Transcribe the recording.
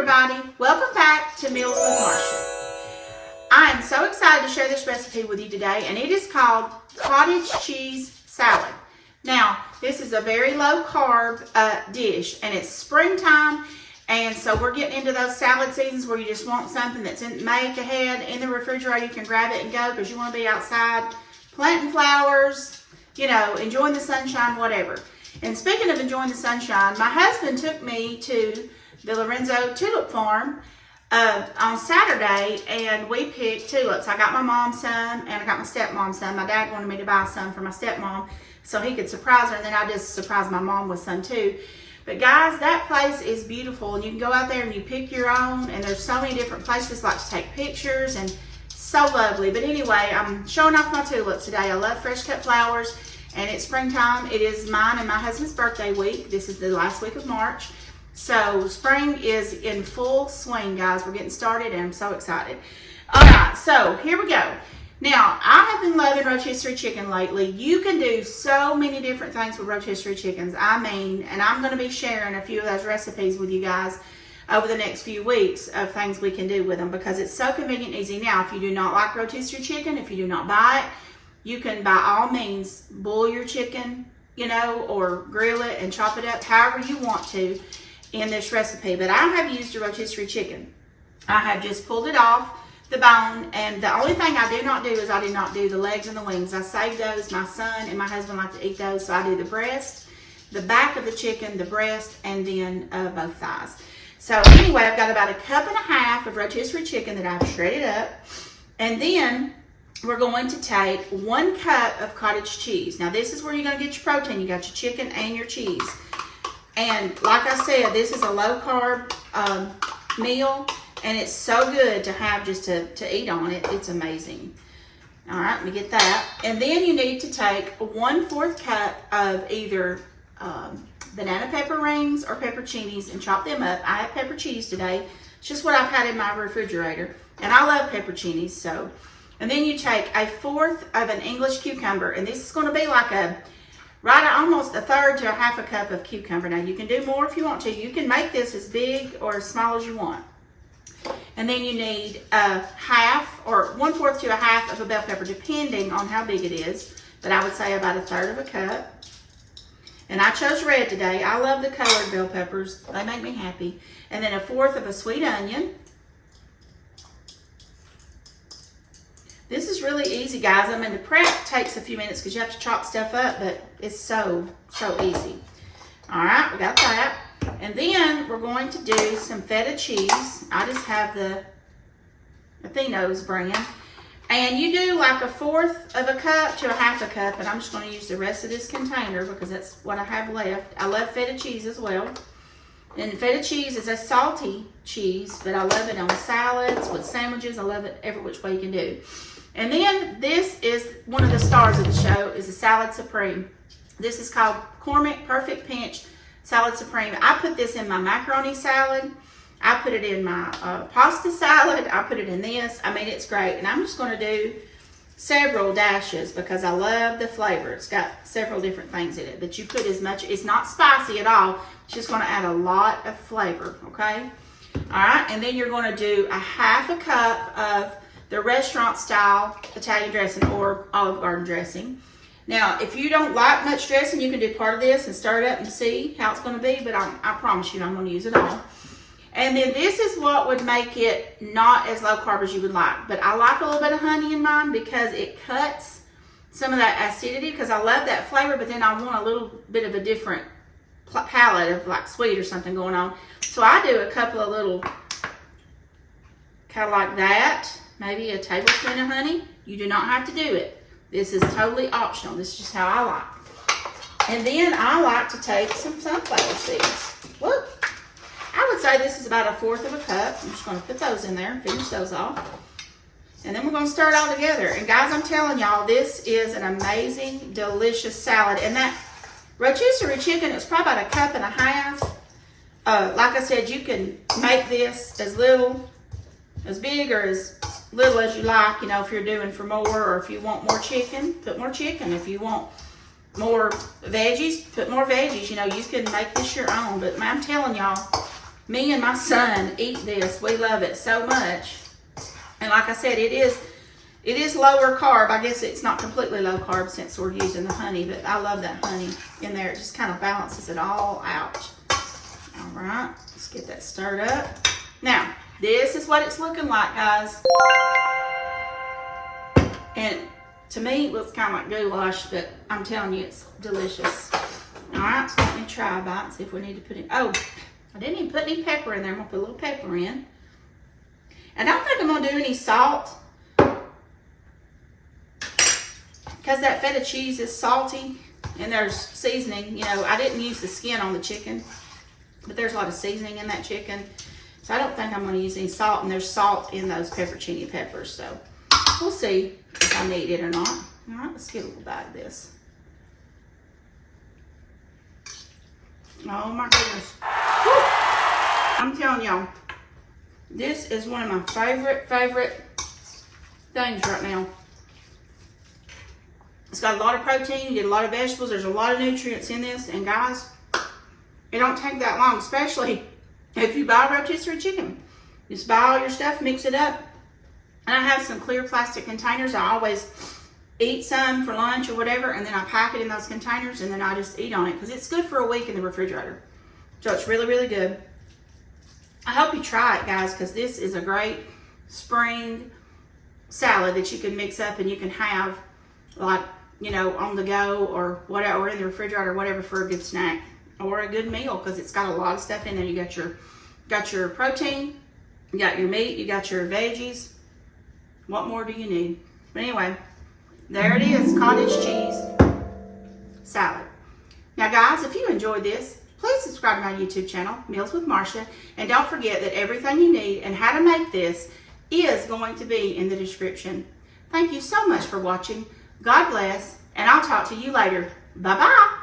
everybody, welcome back to Meals with Marsha. I am so excited to share this recipe with you today, and it is called cottage cheese salad. Now, this is a very low carb dish, and it's springtime, and so we're getting into those salad seasons where you just want something that's make ahead in the refrigerator. You can grab it and go because you want to be outside planting flowers, you know, enjoying the sunshine, whatever. And speaking of enjoying the sunshine, my husband took me to the Lorenzo tulip farm on Saturday, and we picked tulips. I got my mom some, and I got my stepmom some. My dad wanted me to buy some for my stepmom so he could surprise her, and then I just surprised my mom with some too. But guys, that place is beautiful, and you can go out there and you pick your own, and there's so many different places like to take pictures, and so lovely. But anyway, I'm showing off my tulips today. I love fresh cut flowers, and it's springtime. It is mine and my husband's birthday week. This is the last week of March. So spring is in full swing, guys. We're getting started, and I'm so excited. All right, so here we go. Now, I have been loving rotisserie chicken lately. You can do so many different things with rotisserie chickens. I mean, and I'm going to be sharing a few of those recipes with you guys over the next few weeks of things we can do with them because it's so convenient and easy. Now, if you do not like rotisserie chicken, if you do not buy it, you can by all means boil your chicken, you know, or grill it and chop it up however you want to in this recipe. But I have used a rotisserie chicken. I have just pulled it off the bone, and the only thing I do not do is I do not do the legs and the wings. I save those. My son and my husband like to eat those, so I do the breast, the back of the chicken, the breast, and then both thighs. So anyway, I've got about 1.5 cups of rotisserie chicken that I've shredded up, and then we're going to take 1 cup of cottage cheese. Now this is where you're going to get your protein. You got your chicken and your cheese. And like I said, this is a low carb meal, and it's so good to have just to eat on it. It's amazing. All right, let me get that. And then you need to take 1/4 cup of either banana pepper rings or pepperoncinis and chop them up. I have pepper cheese today. It's just what I've had in my refrigerator, and I love pepperoncinis. So, and then you take 1/4 of an English cucumber, and this is going to be like almost 1/3 to 1/2 cup of cucumber. Now you can do more if you want to. You can make this as big or as small as you want. And then you need 1/2 or 1/4 to 1/2 of a bell pepper, depending on how big it is. But I would say about 1/3 of a cup. And I chose red today. I love the colored bell peppers. They make me happy. And then 1/4 of a sweet onion. This is really easy, guys. I mean, the prep takes a few minutes because you have to chop stuff up, but it's so easy. All right, we got that. And then we're going to do some feta cheese. I just have the Athenos brand. And you do like 1/4 of a cup to 1/2 cup, and I'm just going to use the rest of this container because that's what I have left. I love feta cheese as well. And feta cheese is a salty cheese, but I love it on salads, with sandwiches. I love it every which way you can do. And then this is one of the stars of the show, is the Salad Supreme. This is called Cormick Perfect Pinch Salad Supreme. I put this in my macaroni salad. I put it in my pasta salad. I put it in this. I mean, it's great. And I'm just going to do several dashes because I love the flavor. It's got several different things in it. But you put as much, it's not spicy at all. It's just going to add a lot of flavor, okay? All right, and then you're going to do 1/2 cup of the restaurant style Italian dressing or Olive Garden dressing. Now, if you don't like much dressing, you can do part of this and stir it up and see how it's going to be, but I promise you I'm going to use it all. And then this is what would make it not as low carb as you would like. But I like a little bit of honey in mine because it cuts some of that acidity, because I love that flavor, but then I want a little bit of a different palette of like sweet or something going on. So I do a couple of little, kind of like that, maybe a tablespoon of honey. You do not have to do it. This is totally optional. This is just how I like. And then I like to take some sunflower seeds. Whoop. I would say this is about 1/4 of a cup. I'm just going to put those in there and finish those off. And then we're going to stir it all together. And guys, I'm telling y'all, this is an amazing, delicious salad. And that rotisserie chicken is probably about 1.5 cups. Like I said, you can make this as little, as big, or as little as you like. You know, if you're doing for more, or if you want more chicken, put more chicken. If you want more veggies, put more veggies. You know, you can make this your own. But I'm telling y'all, Me and my son eat this. We love it so much. And like I said, it is lower carb. I guess it's not completely low carb since we're using the honey, but I love that honey in there. It just kind of balances it all out. All right, let's get that stirred up. Now, this is what it's looking like, guys. And to me, it looks kind of like goulash, but I'm telling you, it's delicious. All right, so let me try a bite and see if we need to put in. Oh, I didn't even put any pepper in there. I'm going to put a little pepper in. And I don't think I'm going to do any salt, because that feta cheese is salty and there's seasoning. You know, I didn't use the skin on the chicken, but there's a lot of seasoning in that chicken. So I don't think I'm going to use any salt, and there's salt in those pepperoncini peppers. So we'll see if I need it or not. All right, let's get a little bite of this. Oh my goodness. Woo! I'm telling y'all, this is one of my favorite things right now. It's got a lot of protein, you get a lot of vegetables, there's a lot of nutrients in this, and guys, it don't take that long, especially if you buy rotisserie chicken. Just buy all your stuff, mix it up. And I have some clear plastic containers. I always eat some for lunch or whatever, and then I pack it in those containers, and then I just eat on it, because it's good for a week in the refrigerator. So it's really, really good. I hope you try it, guys, because this is a great spring salad that you can mix up and you can have, like, you know, on the go or whatever, or in the refrigerator or whatever, for a good snack or a good meal, because it's got a lot of stuff in there. You got your protein, you got your meat, you got your veggies. What more do you need? But anyway, there it is, cottage cheese salad. Now, guys, if you enjoyed this, please subscribe to my YouTube channel, Meals with Marsha, and don't forget that everything you need and how to make this is going to be in the description. Thank you so much for watching. God bless, and I'll talk to you later. Bye-bye.